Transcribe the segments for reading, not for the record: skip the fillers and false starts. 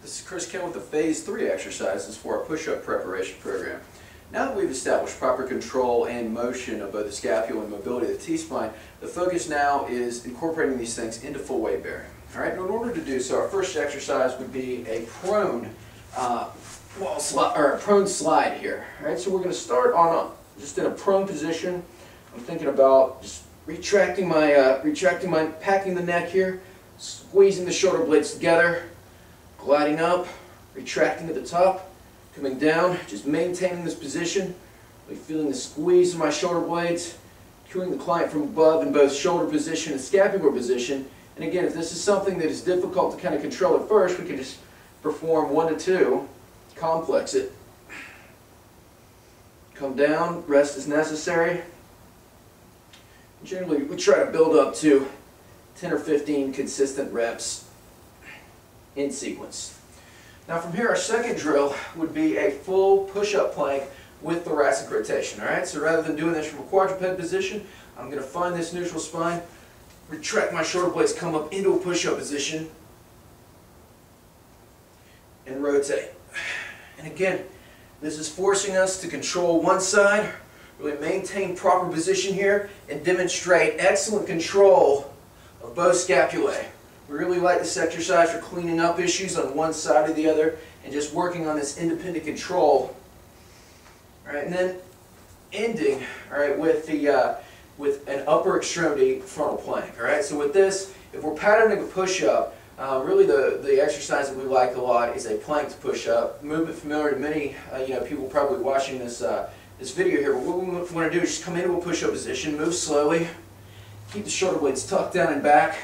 This is Chris Kim with the Phase 3 exercises for our push-up preparation program. Now that we've established proper control and motion of both the scapula and mobility of the T-spine, the focus now is incorporating these things into full weight bearing. All right, in order to do so, our first exercise would be a prone prone slide here. All right, so we're going to start on just in a prone position. I'm thinking about just retracting my, packing the neck here, squeezing the shoulder blades together, gliding up, retracting at the top, coming down, just maintaining this position, really feeling the squeeze of my shoulder blades, cueing the client from above in both shoulder position and scapular position. And again, if this is something that is difficult to kind of control at first, we can just perform 1 to 2, complex it, come down, rest as necessary. Generally, we try to build up to 10 or 15 consistent reps in sequence. Now from here, our second drill would be a full push-up plank with thoracic rotation. All right, so rather than doing this from a quadruped position, I'm going to find this neutral spine, retract my shoulder blades, come up into a push-up position, and rotate. And again, this is forcing us to control one side, really maintain proper position here, and demonstrate excellent control of both scapulae. We really like this exercise for cleaning up issues on one side or the other and just working on this independent control. All right, and then ending, all right, with an upper extremity frontal plank. All right, so with this, if we're patterning a push-up, really the exercise that we like a lot is a planked push-up. Movement familiar to many people probably watching this this video here. But what we want to do is just come into a push-up position, move slowly, keep the shoulder blades tucked down and back.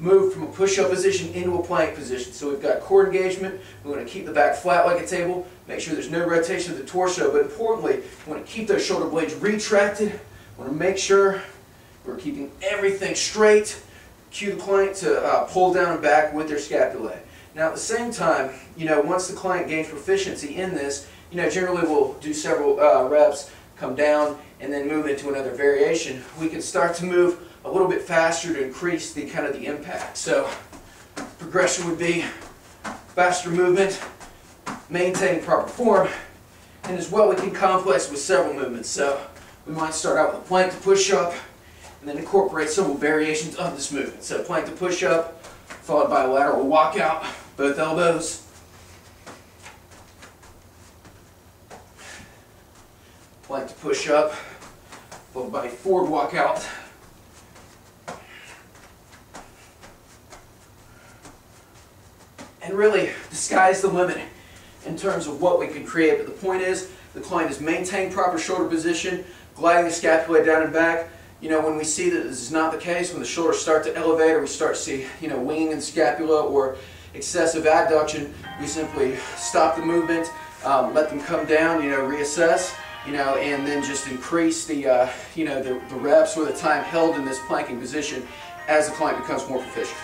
Move from a push-up position into a plank position. So we've got core engagement. We want to keep the back flat like a table. Make sure there's no rotation of the torso. But importantly, we want to keep those shoulder blades retracted. We want to make sure we're keeping everything straight. Cue the client to pull down and back with their scapulae. Now at the same time, once the client gains proficiency in this, generally we'll do several reps, come down, and then move into another variation. We can start to move a little bit faster to increase the impact. So progression would be faster movement, maintaining proper form, and as well we can complex with several movements. So we might start out with a plank to push up and then incorporate several variations of this movement. So plank to push up followed by a lateral walkout, both elbows. Plank to push up followed by a forward walkout. And really, the sky's the limit in terms of what we can create. But the point is, the client is maintain proper shoulder position, gliding the scapulae down and back. When we see that this is not the case, when the shoulders start to elevate or we start to see, winging in the scapula or excessive adduction, we simply stop the movement, let them come down, reassess, and then just increase the, the reps or the time held in this planking position as the client becomes more proficient.